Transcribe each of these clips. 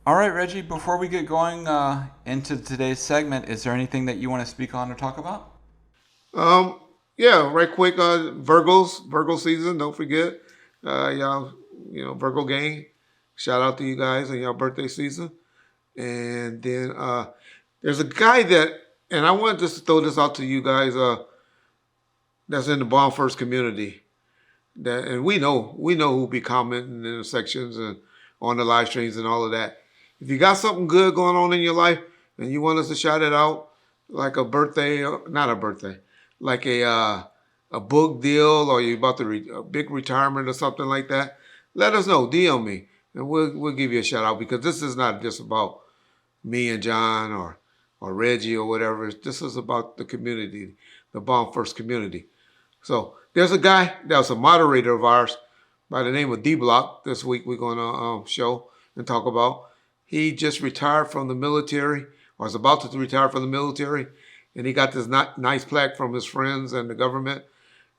All right, Reggie, before we get going into today's segment, is there anything that you want to speak on or talk about? Um, yeah, right quick. Virgo season. Don't forget, y'all. Virgo gang. Shout out to you guys on y'all birthday season. And then there's a guy that, and I wanted just to throw this out to you guys. That's in the Bomb First community. That, and we know who be commenting in the sections and on the live streams and all of that. If you got something good going on in your life and you want us to shout it out, like a birthday, not a birthday, like a book deal, or you about to a big retirement or something like that, let us know. DM me, and we'll give you a shout out, because this is not just about me and John or Reggie or whatever. This is about the community, the Bomb First community. So there's a guy that was a moderator of ours by the name of D Block. This week we're going to show and talk about. He just retired from the military, or is about to retire from the military, and he got this nice plaque from his friends and the government.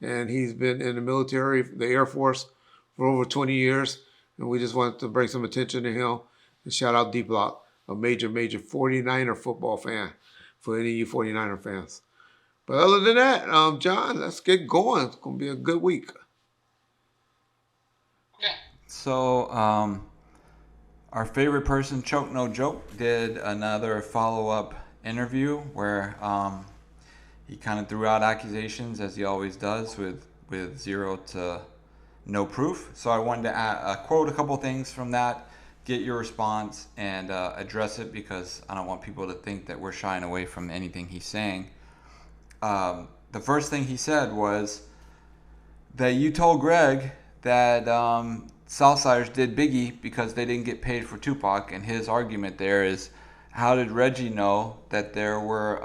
And he's been in the military, the Air Force, for over 20 years. And we just wanted to bring some attention to him and shout out D Block, a major 49er football fan, for any of you 49er fans. But other than that, John, let's get going. It's going to be a good week. So, our favorite person, Choke No Joke, did another follow-up interview where he kind of threw out accusations, as he always does, with zero to no proof. So I wanted to quote a couple things from that, get your response, and address it, because I don't want people to think that we're shying away from anything he's saying. The first thing he said was that you told Greg that Southsiders did Biggie because they didn't get paid for Tupac, and his argument there is, how did Reggie know that there was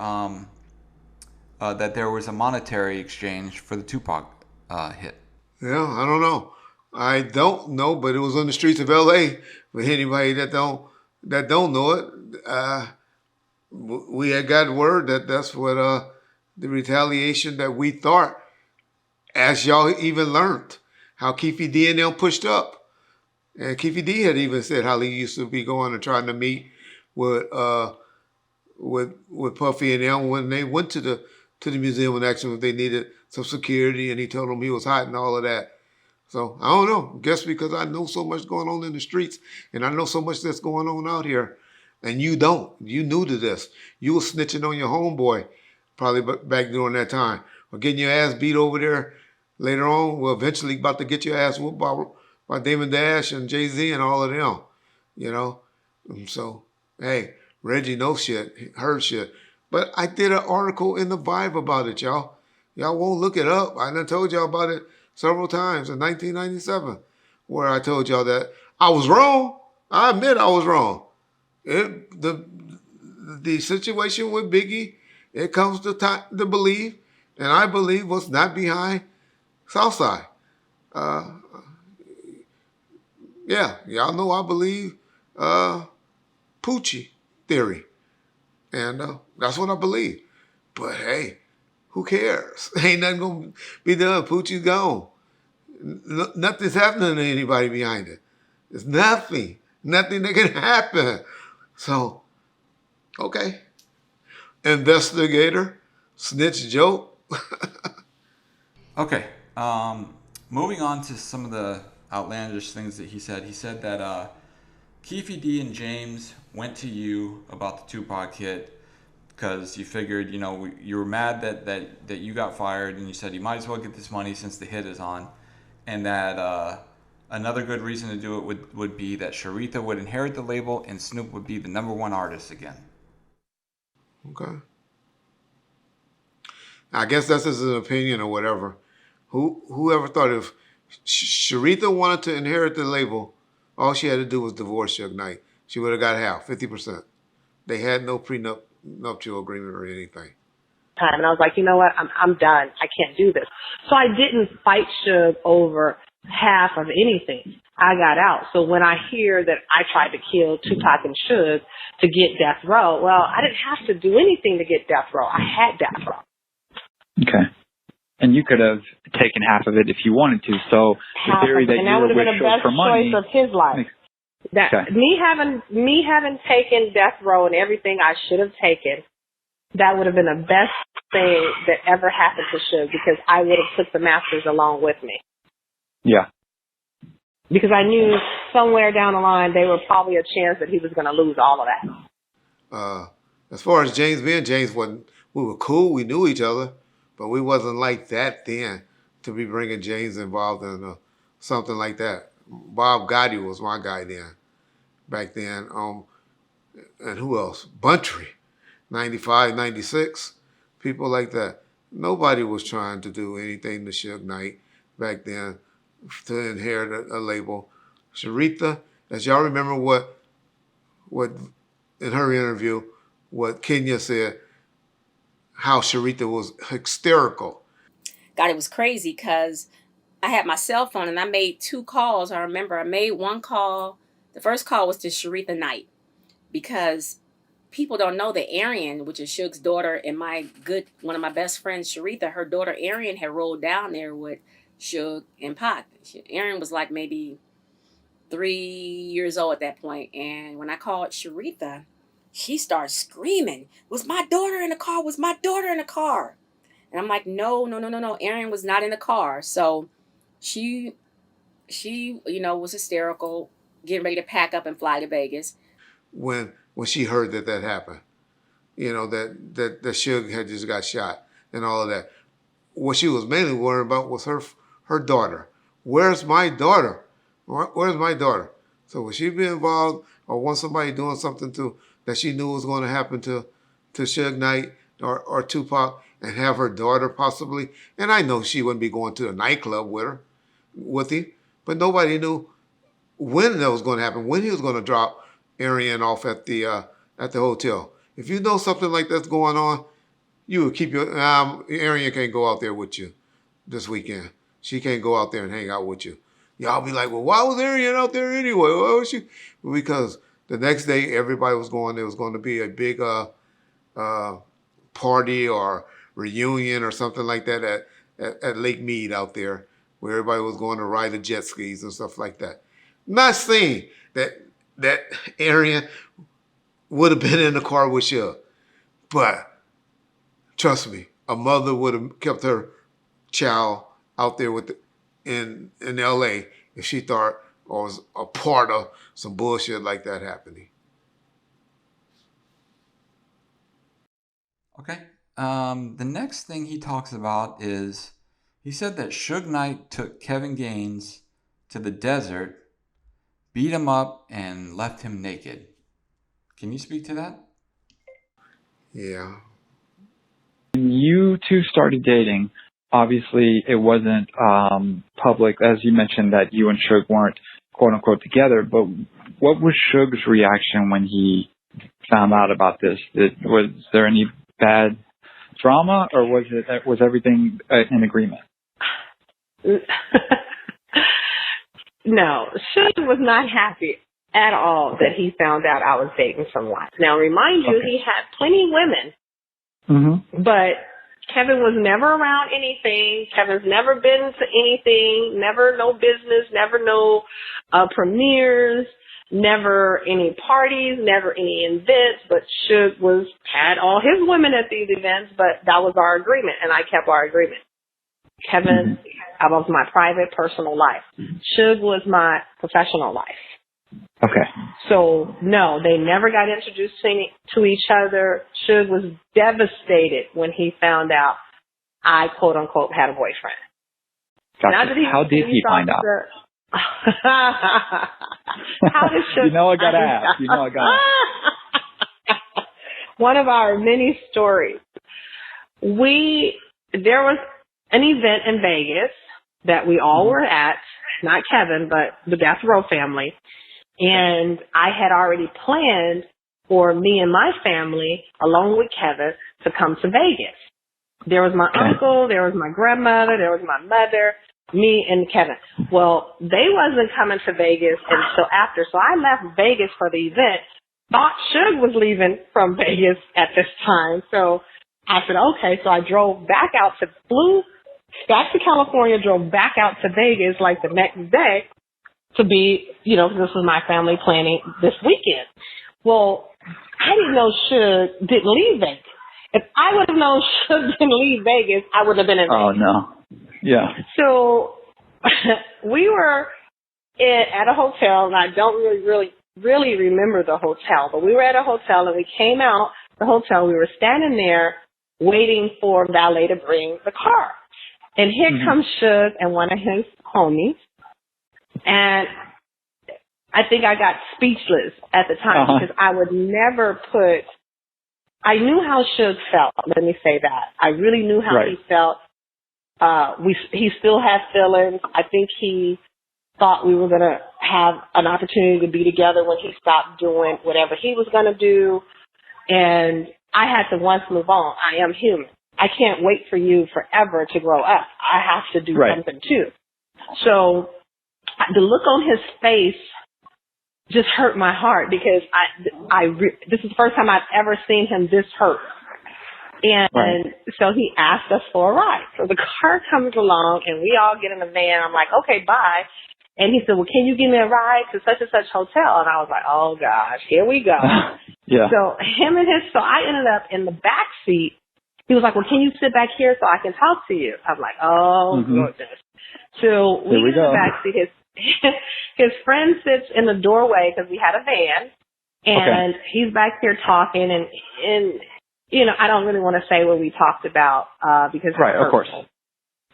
a monetary exchange for the Tupac hit? Yeah, I don't know. I don't know, but it was on the streets of L.A. For anybody that don't know it, we had got word that that's what the retaliation that we thought, as y'all even learned, how Keefe D and them pushed up. And Keefe D had even said how he used to be going and trying to meet with Puffy and them when they went to the museum and asked him if they needed some security, and he told them he was hot and all of that. So I don't know. Guess because I know so much going on in the streets, and I know so much that's going on out here, and you don't. You new to this. You were snitching on your homeboy probably back during that time, or getting your ass beat over there later on. Well, eventually about to get your ass whooped by Damon Dash and Jay-Z and all of them, you know. And so, hey, Reggie knows shit, heard shit. But I did an article in the Vibe about it, y'all. Y'all won't look it up. I done told y'all about it several times in 1997, where I told y'all that I was wrong. I admit I was wrong. The situation with Biggie, it comes to time to believe, and I believe was not behind Southside. Uh, yeah, y'all know I believe Poochie theory, and that's what I believe. But hey, who cares? Ain't nothing gonna be done. Poochie's gone. Nothing's happening to anybody behind it. There's nothing that can happen. So, okay, investigator, snitch joke. Okay. Moving on to some of the outlandish things that he said. He said that Keefe D and James went to you about the Tupac hit because you figured, you were mad that you got fired, and you said you might as well get this money since the hit is on, and that another good reason to do it would be that Sharitha would inherit the label and Snoop would be the number one artist again. Okay. I guess that's just an opinion or whatever. Whoever thought if Sharitha wanted to inherit the label, all she had to do was divorce Suge Knight. She would have got half, 50%. They had no prenuptial agreement or anything. And I was like, you know what? I'm done. I can't do this. So I didn't fight Suge over half of anything. I got out. So when I hear that I tried to kill Tupac and Suge to get death row, well, I didn't have to do anything to get death row. I had death row. Okay. And you could have taken half of it if you wanted to. So the theory that you were with Suge for money. That would have been the best choice of his life. That Okay. me having taken death row and everything I should have taken, that would have been the best thing that ever happened to Suge, because I would have took the masters along with me. Yeah. Because I knew somewhere down the line there was probably a chance that he was going to lose all of that. As far as James, me and James wasn't. We were cool. We knew each other, but we wasn't like that then to be bringing James involved in something like that. Bob Gotti was my guy then, back then. And who else? Buntry, 95, 96, people like that. Nobody was trying to do anything to Suge Knight back then to inherit a label. Sharitha, as y'all remember what in her interview, what Kenya said, how Sharitha was hysterical. God, it was crazy because I had my cell phone and I made 2 calls. I remember I made one call. The first call was to Sharitha Knight, because people don't know that Arian, which is Suge's daughter, and one of my best friends, Sharitha, her daughter Arian had rolled down there with Suge and Pac. Arian was like maybe 3 years old at that point. And when I called Sharitha, she started screaming, "Was my daughter in the car? Was my daughter in the car?" And I'm like, no. Arian was not in the car. So she was hysterical, getting ready to pack up and fly to Vegas. When she heard that happened, that Suge had just got shot and all of that. What she was mainly worried about was her daughter. Where's my daughter? Where's my daughter? So would she be involved, or want somebody doing something that she knew was going to happen to Suge Knight or Tupac, and have her daughter possibly? And I know she wouldn't be going to a nightclub with him, but nobody knew when that was going to happen, when he was going to drop Arian off at the hotel. If you know something like that's going on, you would keep your Arian can't go out there with you this weekend. She can't go out there and hang out with you. Y'all be like, well, why was Arian out there anyway? Why was she? Because the next day everybody was going. There was going to be a big party or reunion or something like that at Lake Mead out there, where everybody was going to ride the jet skis and stuff like that. Not saying that Arian would have been in the car with Suge, but trust me, a mother would have kept her child out there in L.A. if she thought or was a part of some bullshit like that happening. Okay. The next thing he talks about is, he said that Suge Knight took Kevin Gaines to the desert, beat him up, and left him naked. Can you speak to that? Yeah. When you two started dating, obviously it wasn't public, as you mentioned that you and Suge weren't quote unquote together, but what was Suge's reaction when he found out about this? Was there any bad drama, or was everything in agreement? No, Suge was not happy at all that he found out I was dating someone. Now, remind you, he had plenty of women, but Kevin was never around anything. Kevin's never been to anything, never no business, never no premieres, never any parties, never any events. But Suge had all his women at these events, but that was our agreement, and I kept our agreement. Kevin, that was my private, personal life. Suge was my professional life. Okay. So, no, they never got introduced to each other. Suge was devastated when he found out I, quote unquote, had a boyfriend. Gotcha. How did he find out? How did Suge? You know I gotta ask. One of our many stories. There was an event in Vegas that we all were at, not Kevin, but the Death Row family. And I had already planned for me and my family, along with Kevin, to come to Vegas. There was my uncle, there was my grandmother, there was my mother, me and Kevin. Well, they wasn't coming to Vegas until after. So I left Vegas for the event, thought Suge was leaving from Vegas at this time. So I said, okay. So I drove back flew back to California, drove back out to Vegas like the next day. to be, this was my family planning this weekend. Well, I didn't know Suge didn't leave Vegas. If I would have known Suge didn't leave Vegas, I wouldn't have been in Vegas. Oh, no. Yeah. So we were at a hotel, and I don't really remember the hotel, but we were at a hotel, and we came out the hotel. We were standing there waiting for valet to bring the car. And here comes Suge and one of his homies. And I think I got speechless at the time because I would never I knew how Suge felt. Let me say that. I really knew how he felt. He still had feelings. I think he thought we were going to have an opportunity to be together when he stopped doing whatever he was going to do. And I had to once move on. I am human. I can't wait for you forever to grow up. I have to do something too. So the look on his face just hurt my heart because this is the first time I've ever seen him this hurt. And so he asked us for a ride. So the car comes along and we all get in the van. I'm like, okay, bye. And he said, well, can you give me a ride to such and such hotel? And I was like, oh gosh, here we go. So I ended up in the back seat. He was like, well, can you sit back here so I can talk to you? I'm like, oh, goodness. So we get in the back seat. His friend sits in the doorway because we had a van, and he's back here talking, and I don't really want to say what we talked about because it's of course.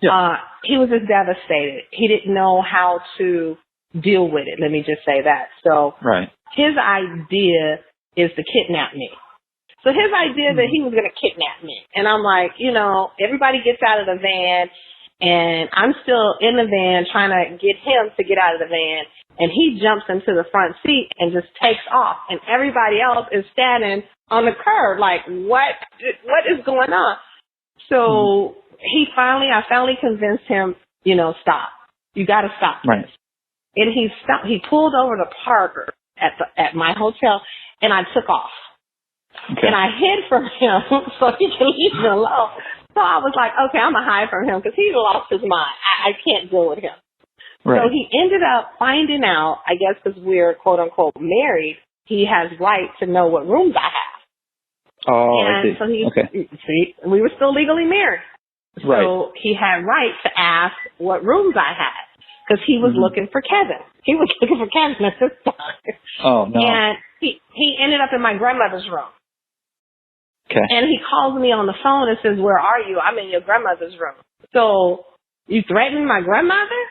Yeah. He was just devastated. He didn't know how to deal with it. Let me just say that. So his idea is to kidnap me. So his idea that he was going to kidnap me. And I'm like, everybody gets out of the van, and I'm still in the van trying to get him to get out of the van. And he jumps into the front seat and just takes off. And everybody else is standing on the curb like, what is going on? So I finally convinced him, stop. You got to stop this. And he stopped. He pulled over to Parker at my hotel, and I took off. And I hid from him so he could leave me alone. So I was like, okay, I'm going to hide from him because he lost his mind. I can't deal with him. So he ended up finding out, I guess because we're quote unquote married, he has right to know what rooms I have. Oh, and I see. So we were still legally married. So he had right to ask what rooms I had because he was looking for Kevin. He was looking for Kevin at this time. Oh, no. And he ended up in my grandmother's room. Okay. And he calls me on the phone and says, where are you? I'm in your grandmother's room. So you threatening my grandmother?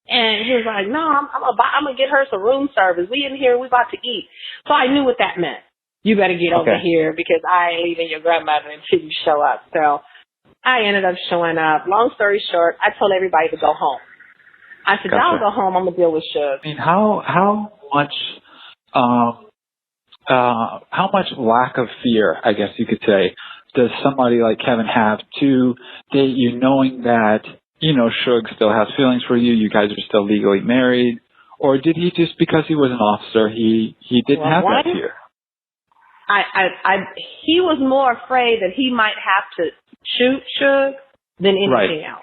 And he was like, no, I'm going to get her some room service. We in here, we about to eat. So I knew what that meant. You better get over here because I ain't leaving your grandmother until you show up. So I ended up showing up. Long story short, I told everybody to go home. I said, y'all go home. I'm going to deal with Suge. I mean, how much lack of fear, I guess you could say, does somebody like Kevin have to date you knowing that, Suge still has feelings for you, you guys are still legally married? Or did he just, because he was an officer, he didn't have that fear? He was more afraid that he might have to shoot Suge than anything else.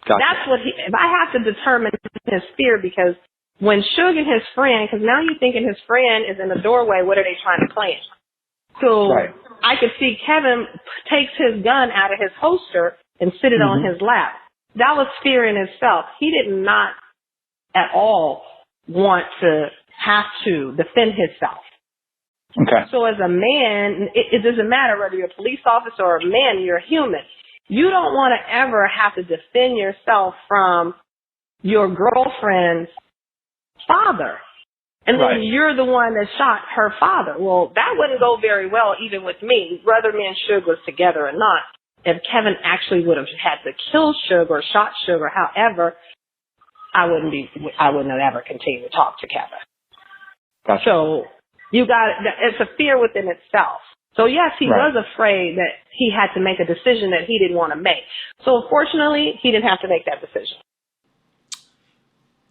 Gotcha. That's what if I have to determine his fear, because when Suge and his friend, because now you're thinking his friend is in the doorway, what are they trying to plan? So I could see Kevin takes his gun out of his holster and sit it on his lap. That was fear in itself. He did not at all want to have to defend himself. Okay. So as a man, it doesn't matter whether you're a police officer or a man, you're a human. You don't want to ever have to defend yourself from your girlfriend's father. And then you're the one that shot her father. Well, that wouldn't go very well even with me, whether me and Suge was together or not. If Kevin actually would have had to kill Suge or shot Suge or however, I wouldn't have ever continued to talk to Kevin. Gotcha. So it's a fear within itself. So yes, he was afraid that he had to make a decision that he didn't want to make. So fortunately, he didn't have to make that decision.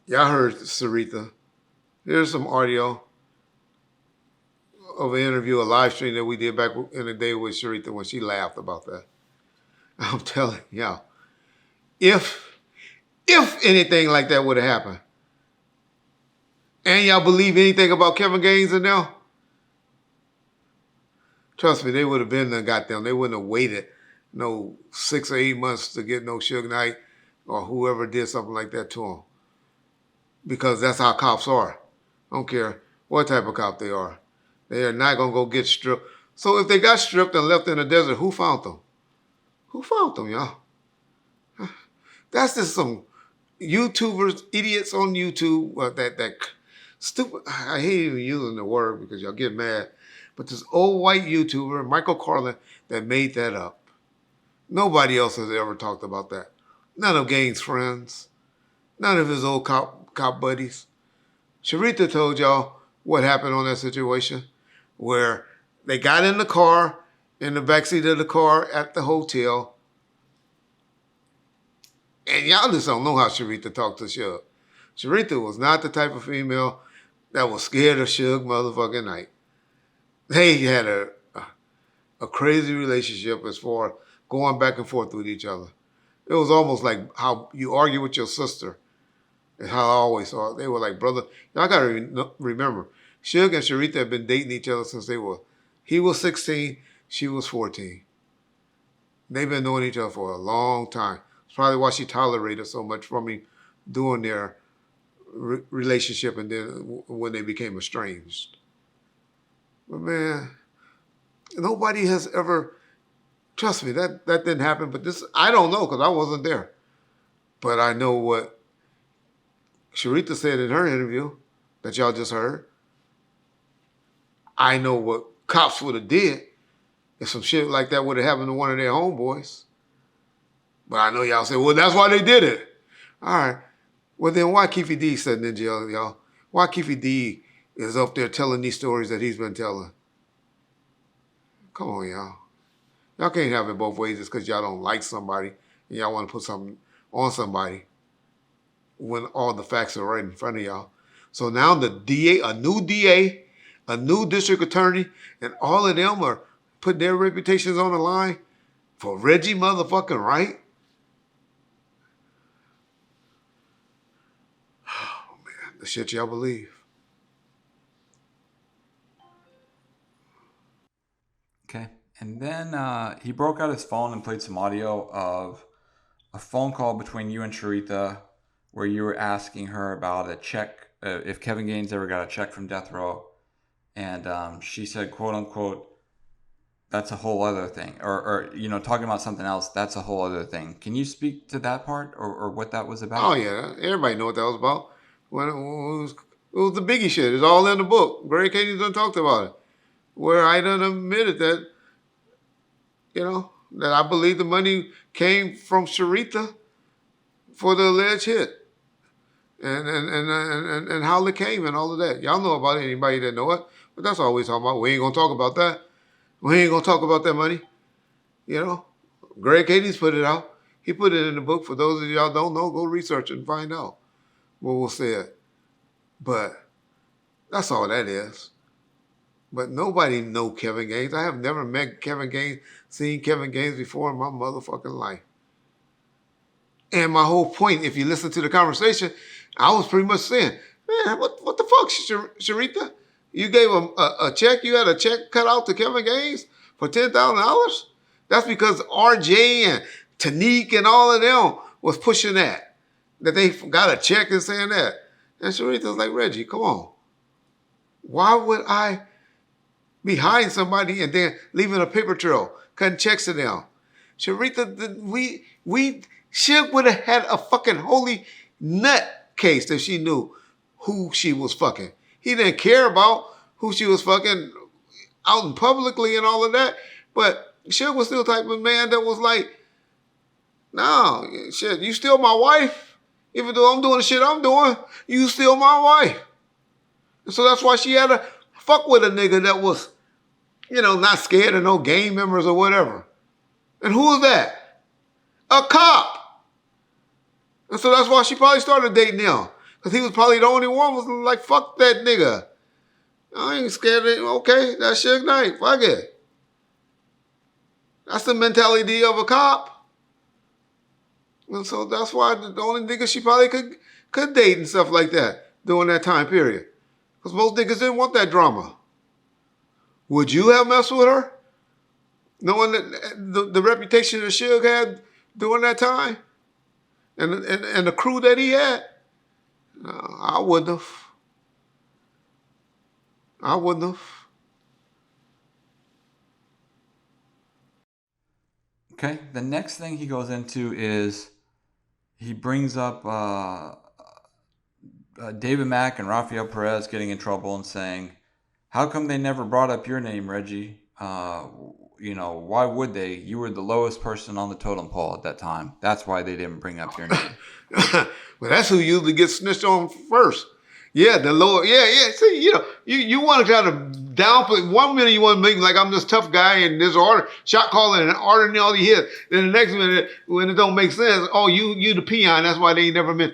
Yeah, I heard Sarita. Here's some audio of an interview, a live stream that we did back in the day with Sarita when she laughed about that. I'm telling y'all, if anything like that would have happened, And y'all believe anything about Kevin Gaines and now? Trust me, they would have been there, got them. They wouldn't have waited no 6 or 8 months to get no Suge Knight or whoever did something like that to him. Because that's how cops are. I don't care what type of cop they are. They are not going to go get stripped. So if they got stripped and left in the desert, who found them? Who found them, y'all? That's just some YouTubers, idiots on YouTube, that stupid, I hate even using the word because y'all get mad, but this old white YouTuber, Michael Carlin, that made that up. Nobody else has ever talked about that. None of Gaines' friends. None of his old cop buddies. Sharita told y'all what happened on that situation where they got in the car, in the backseat of the car at the hotel, and y'all just don't know how Sharita talked to Suge. Sharita was not the type of female that was scared of Suge motherfucking Knight. They had a crazy relationship as far as going back and forth with each other. It was almost like how you argue with your sister. And how I always saw it. They were like brother. Y'all got to remember, Suge and Sharita have been dating each other since he was 16, she was 14. They've been knowing each other for a long time. It's probably why she tolerated so much from him during their relationship and then when they became estranged. But man, nobody has ever, trust me, that didn't happen. But this, I don't know because I wasn't there. But I know what Sharita said in her interview that y'all just heard. I know what cops would have did if some shit like that would have happened to one of their homeboys. But I know y'all say, well, that's why they did it. All right. Well, then why Keefe D sitting in jail, y'all? Why Keefe D is up there telling these stories that he's been telling? Come on, y'all. Y'all can't have it both ways just because y'all don't like somebody and y'all want to put something on somebody when all the facts are right in front of y'all. So now the DA, a new district attorney, and all of them are putting their reputations on the line for Reggie motherfucking Wright. Oh, man, the shit y'all believe. Okay. And then he broke out his phone and played some audio of a phone call between you and Sharita where you were asking her about a check, if Kevin Gaines ever got a check from Death Row. And she said, quote unquote, that's a whole other thing. Or talking about something else, that's a whole other thing. Can you speak to that part or what that was about? Oh, yeah. Everybody know what that was about. When it was the Biggie shit. It's all in the book. Greg Katie's done talked about it. Where I done admitted that, that I believe the money came from Sharita for the alleged hit. And how it came and all of that. Y'all know about it, anybody that know it. But that's all we talking about. We ain't going to talk about that. We ain't going to talk about that money. Greg Katie's put it out. He put it in the book. For those of y'all don't know, go research it and find out what was said. But that's all that is. But nobody know Kevin Gaines. I have never met Kevin Gaines, seen Kevin Gaines before in my motherfucking life. And my whole point, if you listen to the conversation, I was pretty much saying, man, what the fuck, Sharita? You gave him a check? You had a check cut out to Kevin Gaines for $10,000? That's because RJ and Tanique and all of them was pushing that they got a check and saying that. And Sharita's like, Reggie, come on. Why would I be hiding somebody and then leaving a paper trail, cutting checks to them? Sharita, Suge would have had a fucking holy nut case if she knew who she was fucking. He didn't care about who she was fucking out in publicly and all of that. But Suge was still the type of man that was like, no, shit, you still my wife. Even though I'm doing the shit I'm doing, you still my wife. And so that's why she had to fuck with a nigga that was, not scared of no gang members or whatever. And who was that? A cop. And so that's why she probably started dating him. Because he was probably the only one was like, fuck that nigga. I ain't scared of it. Okay, that's Suge Knight. Fuck it. That's the mentality of a cop. And so that's why the only nigga she probably could date and stuff like that during that time period. Because most niggas didn't want that drama. Would you have messed with her? Knowing that the reputation that Suge had during that time? And the crew that he had? I wouldn't have. I wouldn't have. Okay, the next thing he goes into is he brings up David Mack and Rafael Perez getting in trouble and saying, how come they never brought up your name, Reggie? Why would they? You were the lowest person on the totem pole at that time. That's why they didn't bring up your name. Well, that's who usually gets snitched on first. Yeah, the lower. Yeah. See, you want to kind of downplay. 1 minute you want to make like I'm this tough guy and this order shot calling and ordering all these hits. Then the next minute when it don't make sense, oh you the peon. That's why they ain't never meant.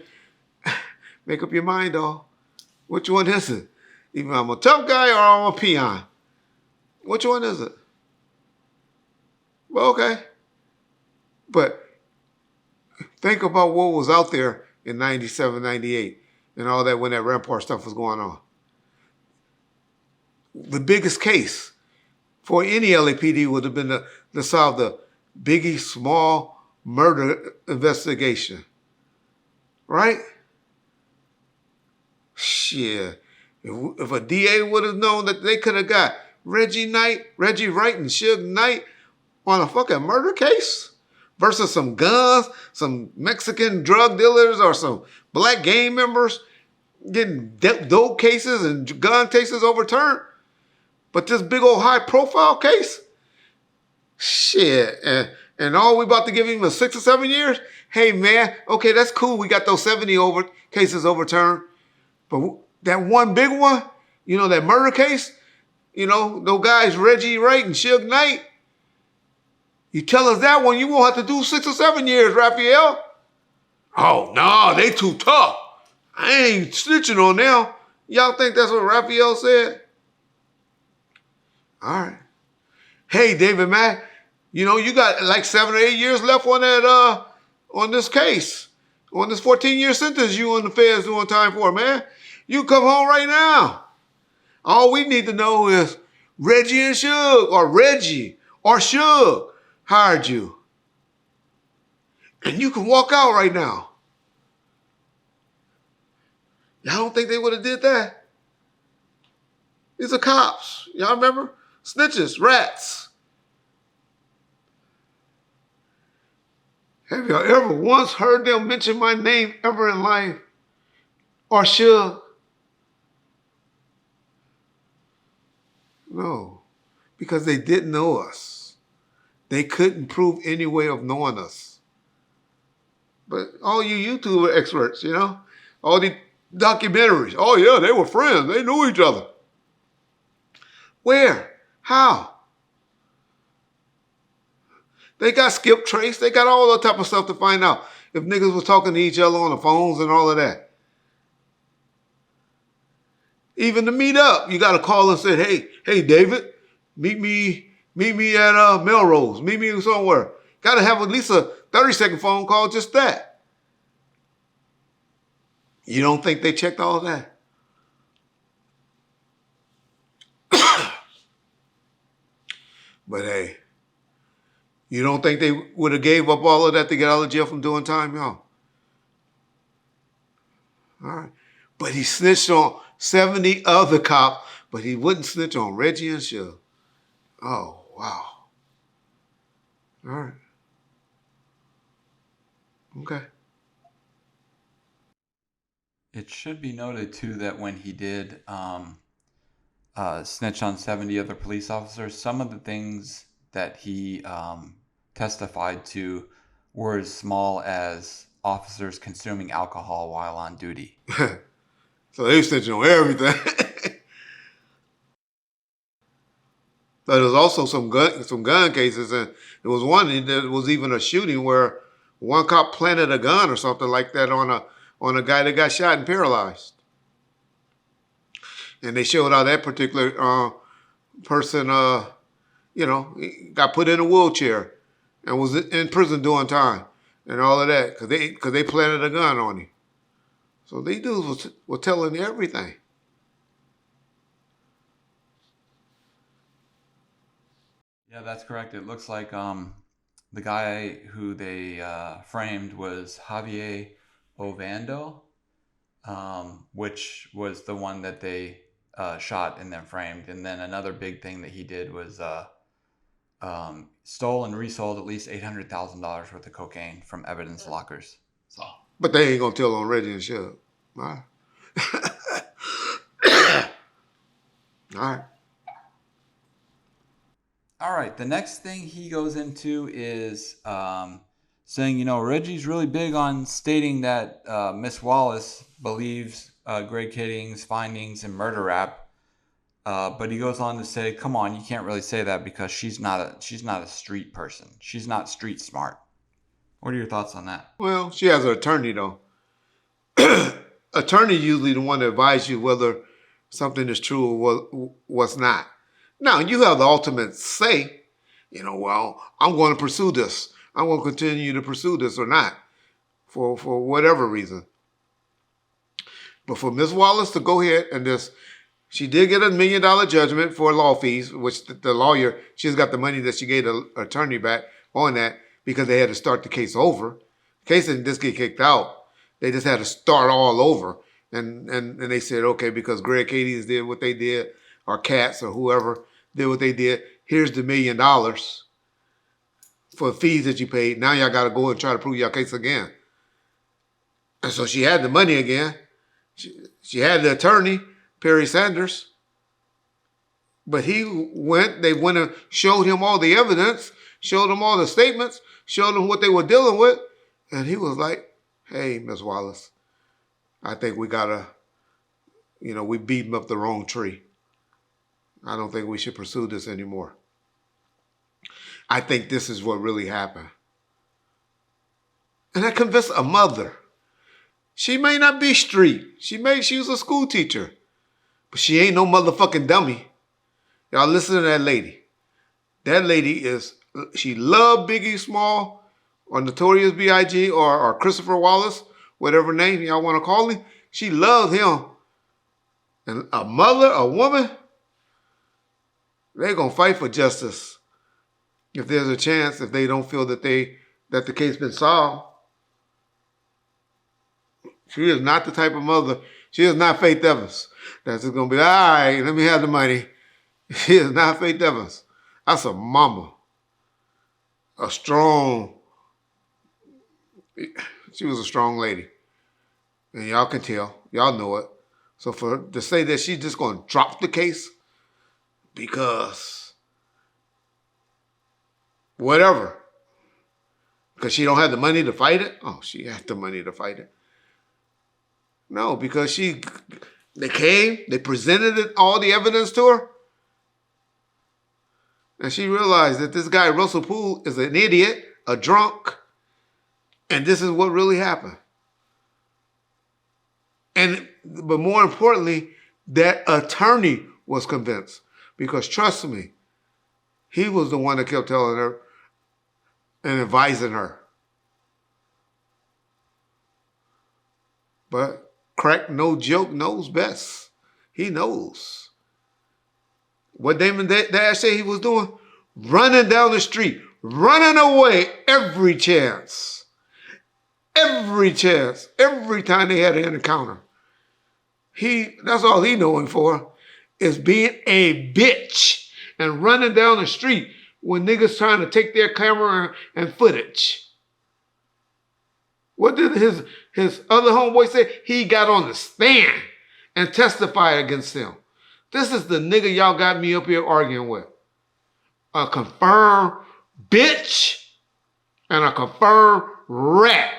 Make up your mind, dog. Which one is it? Either I'm a tough guy or I'm a peon. Which one is it? Well, okay. But think about what was out there in 97, 98 and all that when that Rampart stuff was going on. The biggest case for any LAPD would have been to solve the Biggie Small murder investigation. Right? Shit. If a DA would have known that they could have got Reggie Wright and Suge Knight on a fucking murder case versus some guns, some Mexican drug dealers or some black gang members getting dope cases and gun cases overturned. But this big old high profile case, shit, and all we about to give him is 6 or 7 years? Hey man, okay, that's cool. We got those 70 cases overturned. But that one big one, that murder case, those guys, Reggie Wright and Suge Knight, you tell us that one, you won't have to do 6 or 7 years, Raphael. Oh, no, they too tough. I ain't snitching on them. Y'all think that's what Raphael said? All right. Hey, David Mack, you got like 7 or 8 years left on that, on this case, on this 14-year sentence you and the feds doing time for, man. You come home right now. All we need to know is Reggie and Suge, or Reggie or Suge hired you. And you can walk out right now. Y'all don't think they would have did that? These are cops. Y'all remember? Snitches, rats. Have y'all ever once heard them mention my name ever in life? Or Suge? No, because they didn't know us. They couldn't prove any way of knowing us. But all you YouTuber experts, all the documentaries, oh yeah, they were friends. They knew each other. Where? How? They got skip trace. They got all that type of stuff to find out if niggas was talking to each other on the phones and all of that. Even to meet up, you got to call and say, hey, David, meet me at Melrose. Meet me somewhere. Got to have at least a 30-second phone call, just that. You don't think they checked all that? But hey, you don't think they would have gave up all of that to get out of jail from doing time, y'all? All right. But he snitched on 70 other cops, but he wouldn't snitch on Reggie and Suge. Oh, wow. All right. Okay. It should be noted, too, that when he did snitch on 70 other police officers, some of the things that he testified to were as small as officers consuming alcohol while on duty. So they were snitching on everything. But there was also some gun cases, and there was one that was even a shooting where one cop planted a gun or something like that on a guy that got shot and paralyzed. And they showed how that particular person, got put in a wheelchair and was in prison doing time and all of that because they planted a gun on him. So these dudes were telling everything. Yeah, that's correct. It looks like the guy who they framed was Javier Ovando, which was the one that they shot and then framed. And then another big thing that he did was stole and resold at least $800,000 worth of cocaine from evidence lockers. So, But they ain't gonna tell on Reggie and Shug. All right. All right. all right. The next thing he goes into is saying, Reggie's really big on stating that Miss Wallace believes Greg Kidding's findings in murder rap. But he goes on to say, "Come on, you can't really say that because she's not a street person. She's not street smart." What are your thoughts on that? Well, she has an attorney though. Attorney usually the one that advise you whether something is true or what's not. Now you have the ultimate say. Well, I'm going to pursue this. I'm going to continue to pursue this or not, for whatever reason. But for Miss Wallace to go ahead and she did get $1 million judgment for law fees, which the lawyer, she's got the money that she gave the attorney back on that because they had to start the case over. The case didn't just get kicked out. They just had to start all over. And they said, okay, because Greg Cadies did what they did, or Katz or whoever did what they did, here's the $1 million for fees that you paid. Now y'all got to go and try to prove your case again. And so she had the money again. She had the attorney, Perry Sanders. But they went and showed him all the evidence, showed him all the statements, showed him what they were dealing with. And he was like, hey, Miss Wallace, I think we gotta, we beating up the wrong tree. I don't think we should pursue this anymore. I think this is what really happened. And that convinced a mother. She may not be street. She was a school teacher. But she ain't no motherfucking dummy. Y'all listen to that lady. That lady she loved Biggie Small or Notorious B.I.G. or Christopher Wallace, whatever name y'all want to call him. She loved him. And a mother, a woman, they're going to fight for justice if there's a chance, if they don't feel that the case been solved. She is not the type of mother. She is not Faith Evans. That's just going to be, all right, let me have the money. She is not Faith Evans. That's a mama. A strong, she was a strong lady. And y'all can tell. Y'all know it. So to say that she's just going to drop the case because whatever, because she don't have the money to fight it? Oh, she had the money to fight it. No, because they came, they presented all the evidence to her, and she realized that this guy, Russell Poole, is an idiot, a drunk, and this is what really happened. But more importantly, that attorney was convinced. Because trust me, he was the one that kept telling her and advising her. But Crack No Joke knows best. He knows. What Damon Dash said he was doing? Running down the street, running away every chance. Every chance. Every time they had an encounter. That's all he knowing for, is being a bitch and running down the street when niggas trying to take their camera and footage. What did his other homeboy say? He got on the stand and testified against him. This is the nigga y'all got me up here arguing with. A confirmed bitch and a confirmed rat.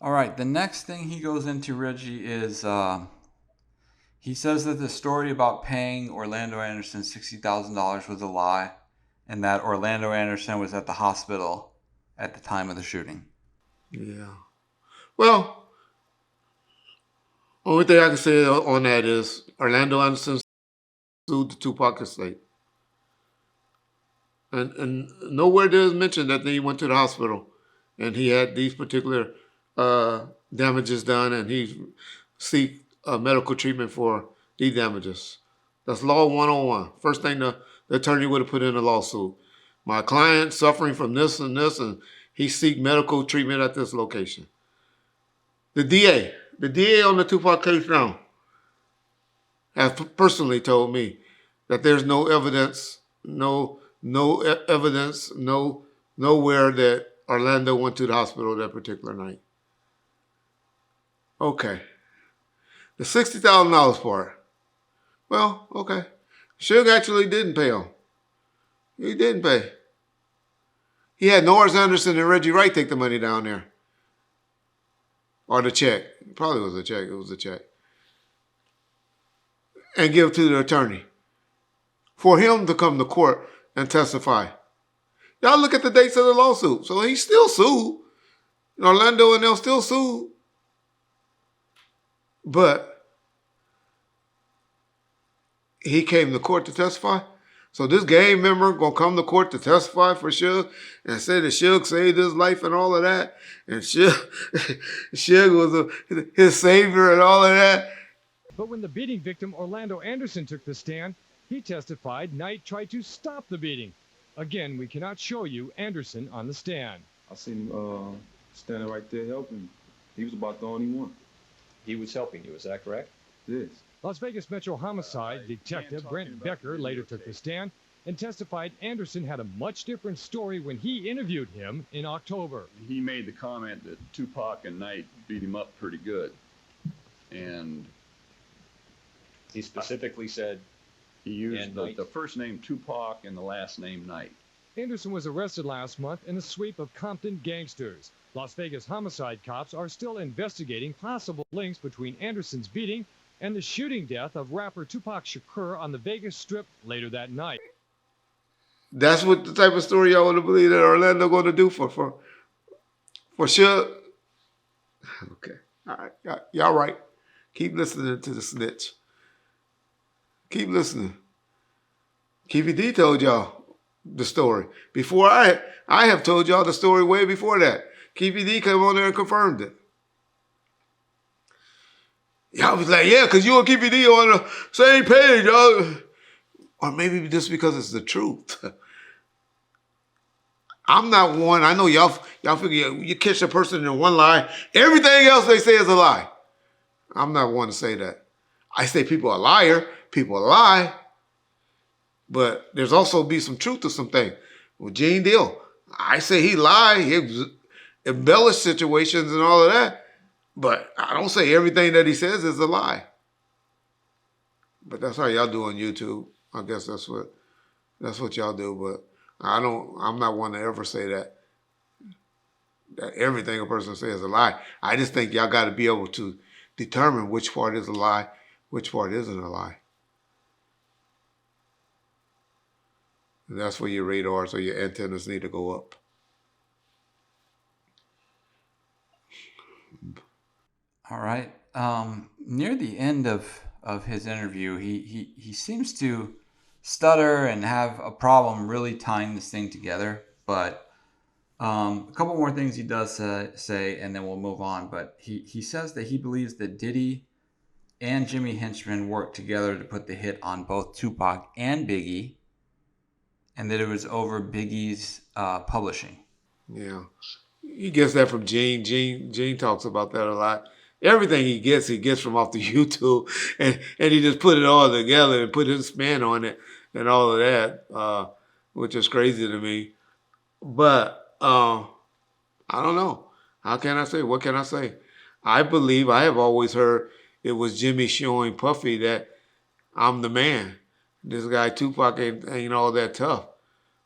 All right, the next thing he goes into, Reggie, is he says that the story about paying Orlando Anderson $60,000 was a lie and that Orlando Anderson was at the hospital at the time of the shooting. Yeah. Well, only thing I can say on that is Orlando Anderson sued the 2Pac estate. And nowhere does mention that he went to the hospital and he had these particular damages done, and he seek medical treatment for these damages. That's law 101. First thing the attorney would have put in a lawsuit. My client suffering from this and this, and he seek medical treatment at this location. The DA on the 2Pac case now has personally told me that there's no evidence, nowhere that Orlando went to the hospital that particular night. Okay. The $60,000 part. Well, okay. Suge actually didn't pay him. He didn't pay. He had Norris Anderson and Reggie Wright take the money down there. Or the check. It probably was a check. It was a check. And give to the attorney. For him to come to court and testify. Y'all look at the dates of the lawsuit. So he still sued. Orlando and them still sued. But he came to court to testify. So this gang member gonna come to court to testify for Suge and say that Suge saved his life and all of that, and Suge was his savior and all of that. But when the beating victim Orlando Anderson took the stand, he testified Knight tried to stop the beating. Again, we cannot show you Anderson on the stand. I seen him standing right there helping me. He was about the only one. He was helping you, is that correct? Yes. Las Vegas Metro Homicide Detective Brent Becker later took the stand and testified Anderson had a much different story when he interviewed him in October. He made the comment that 2Pac and Knight beat him up pretty good. And He specifically said he used Knight. the first name 2Pac and the last name Knight. Anderson was arrested last month in a sweep of Compton gangsters. Las Vegas homicide cops are still investigating possible links between Anderson's beating and the shooting death of rapper 2Pac Shakur on the Vegas Strip later that night. That's what the type of story y'all want to believe that Orlando going to do for sure. Okay, all right, y'all right. Keep listening to the snitch. Keep listening. KVD told y'all the story before I have told y'all the story way before that. KVD came on there and confirmed it. Y'all was like, yeah, because you and KVD on the same page, y'all. Or maybe just because it's the truth. I'm not one. I know y'all figure you catch a person in one lie. Everything else they say is a lie. I'm not one to say that. I say people are a liar. People lie. But there's also be some truth to something. With Gene Deal, I say he lied. He embellished situations and all of that. But I don't say everything that he says is a lie. But that's how y'all do on YouTube. I guess that's what y'all do. But I'm not one to ever say that everything a person says is a lie. I just think y'all got to be able to determine which part is a lie, which part isn't a lie. And that's where your radars or your antennas need to go up. All right. Near the end of his interview, he seems to stutter and have a problem really tying this thing together. But a couple more things he does say, and then we'll move on. But he says that he believes that Diddy and Jimmy Henchman worked together to put the hit on both 2Pac and Biggie, and that it was over Biggie's publishing. Yeah. He gets that from Gene. Gene talks about that a lot. Everything he gets from off the YouTube, and he just put it all together and put his spin on it and all of that, which is crazy to me. But I don't know. How can I say? What can I say? I believe, I have always heard it was Jimmy showing Puffy that I'm the man. This guy 2Pac ain't all that tough,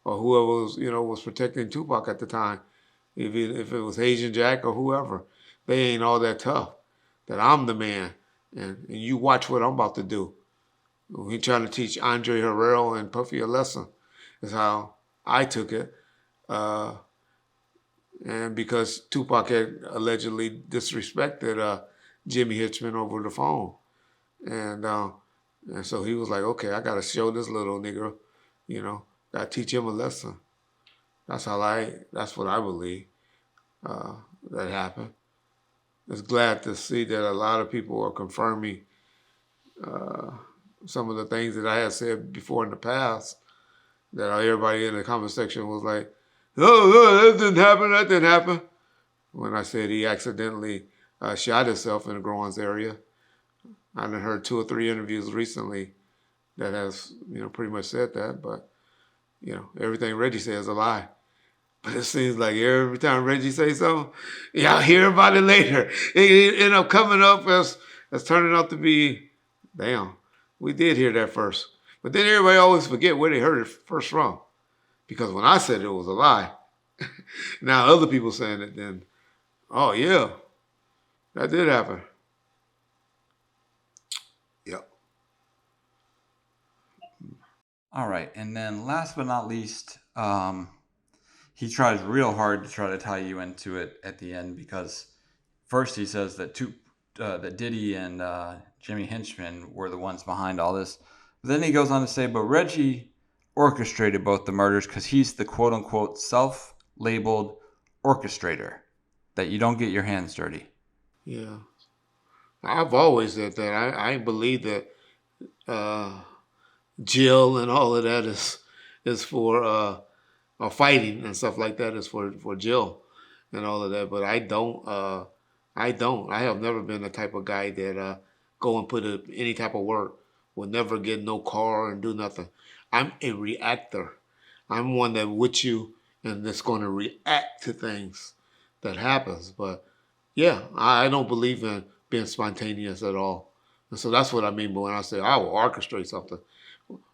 or whoever was protecting 2Pac at the time. If it was Asian Jack or whoever, they ain't all that tough. That I'm the man, and you watch what I'm about to do. He trying to teach Andre Herrero and Puffy a lesson. Is how I took it. And because 2Pac had allegedly disrespected Jimmy Hitchman over the phone, and so he was like, okay, I gotta show this little nigga, gotta teach him a lesson. That's what I believe that happened. is glad to see that a lot of people are confirming some of the things that I had said before in the past, that everybody in the comment section was like, oh, that didn't happen, that didn't happen. When I said he accidentally shot himself in the groins area. I've heard 2 or 3 interviews recently that has, pretty much said that, but, everything Reggie says is a lie. But it seems like every time Reggie says something, y'all hear about it later. It end up coming up as turning out to be, damn, we did hear that first. But then everybody always forget where they heard it first from. Because when I said it was a lie, now other people saying it, then, oh yeah, that did happen. Yep. All right, and then last but not least, he tries real hard to try to tie you into it at the end, because first he says that that Diddy and Jimmy Hinchman were the ones behind all this. But then he goes on to say, but Reggie orchestrated both the murders because he's the quote-unquote self-labeled orchestrator, that you don't get your hands dirty. Yeah. I've always said that. I believe that Jill and all of that is for fighting and stuff like that is for Jill and all of that. But I don't. I have never been the type of guy that go and put any type of work. Will never get no car and do nothing. I'm a reactor. I'm one that with you and that's going to react to things that happens. But yeah, I don't believe in being spontaneous at all. And so that's what I mean when I say I will orchestrate something.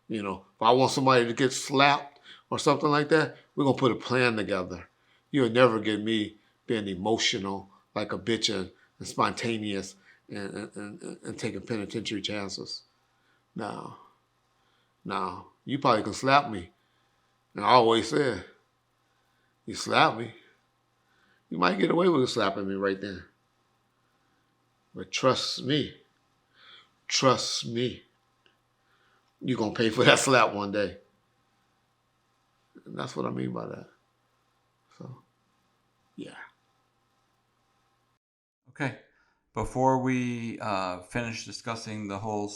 If I want somebody to get slapped or something like that, we're going to put a plan together. You'll never get me being emotional like a bitch and spontaneous and taking penitentiary chances. No. You probably can slap me. And I always said, you slap me, you might get away with slapping me right then. But trust me, you're going to pay for that slap one day. And that's what I mean by that. So, yeah. Okay. Before we finish discussing the whole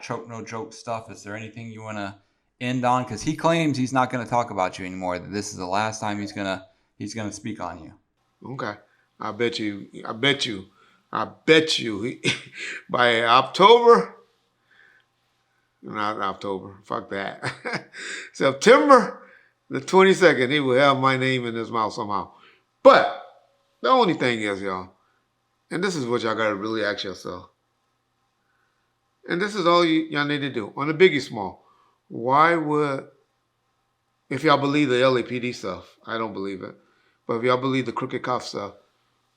choke no joke stuff, is there anything you want to end on? Because he claims he's not going to talk about you anymore. That this is the last time he's gonna speak on you. Okay. I bet you. By October, not October. Fuck that. September the 22nd, he will have my name in his mouth somehow. But the only thing is, y'all. And this is what y'all got to really ask yourself. And this is all y'all need to do. On the Biggie Small, why would, if y'all believe the LAPD stuff, I don't believe it, but if y'all believe the crooked cop stuff,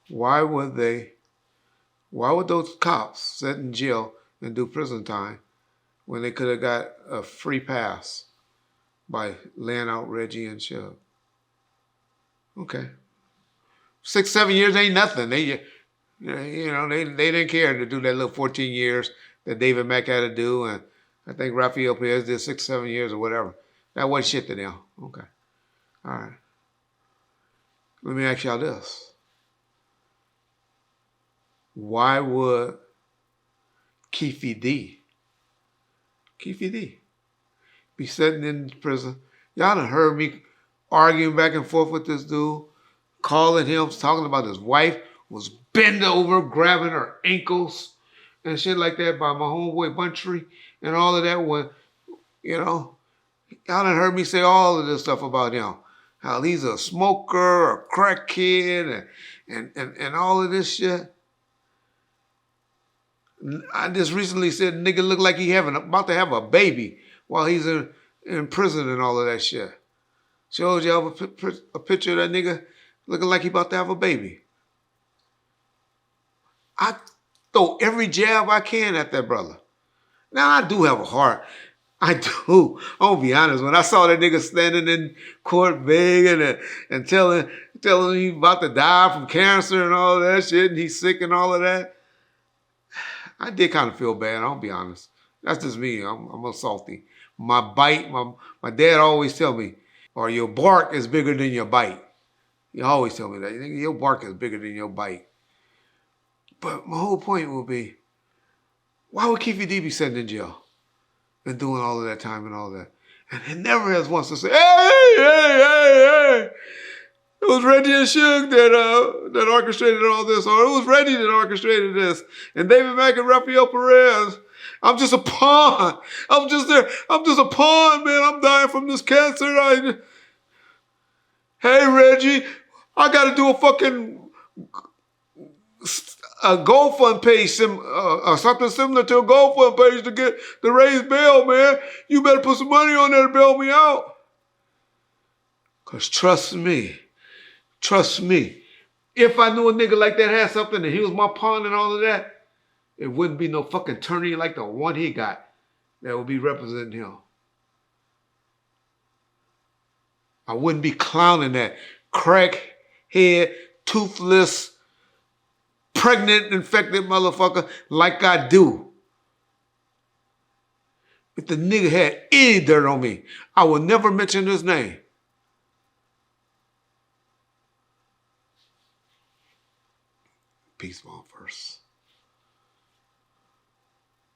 why would those cops sit in jail and do prison time when they could have got a free pass by laying out Reggie and Shug? Okay. 6, 7 years ain't nothing. They didn't care to do that little 14 years that David Mack had to do, and I think Rafael Perez did 6, 7 years or whatever. That wasn't shit to them. Okay. All right. Let me ask y'all this. Why would Keefe D be sitting in prison? Y'all done heard me arguing back and forth with this dude, calling him, talking about his wife was bent over, grabbing her ankles and shit like that by my homeboy Buntree and all of that. When, y'all done heard me say all of this stuff about him. How he's a smoker, a crack kid, and all of this shit. I just recently said nigga look like he about to have a baby while he's in prison and all of that shit. Showed y'all a picture of that nigga looking like he about to have a baby. I throw every jab I can at that brother. Now, I do have a heart. I do. I'm gonna be honest. When I saw that nigga standing in court begging and telling him he about to die from cancer and all of that shit, and he's sick and all of that, I did kind of feel bad. I'll be honest. That's just me. I'm a salty. My bite, my dad always tell me, or your bark is bigger than your bite. He always tell me that. Your bark is bigger than your bite. But my whole point will be, why would Keefe D be sitting in jail and doing all of that time and all that? And he never has once to say, hey. It was Reggie and Suge that orchestrated all this, or it was Reggie that orchestrated this. And David Mack and Rafael Perez. I'm just a pawn. I'm just there. I'm just a pawn, man. I'm dying from this cancer. Hey, Reggie, I got to do a fucking a GoFund page, something similar to a GoFund page to raise bail, man. You better put some money on there to bail me out. Because trust me, if I knew a nigga like that had something and he was my pawn and all of that, it wouldn't be no fucking attorney like the one he got that would be representing him. I wouldn't be clowning that crackhead, toothless, pregnant, infected motherfucker like I do. If the nigga had any dirt on me, I would never mention his name. Peace, one first.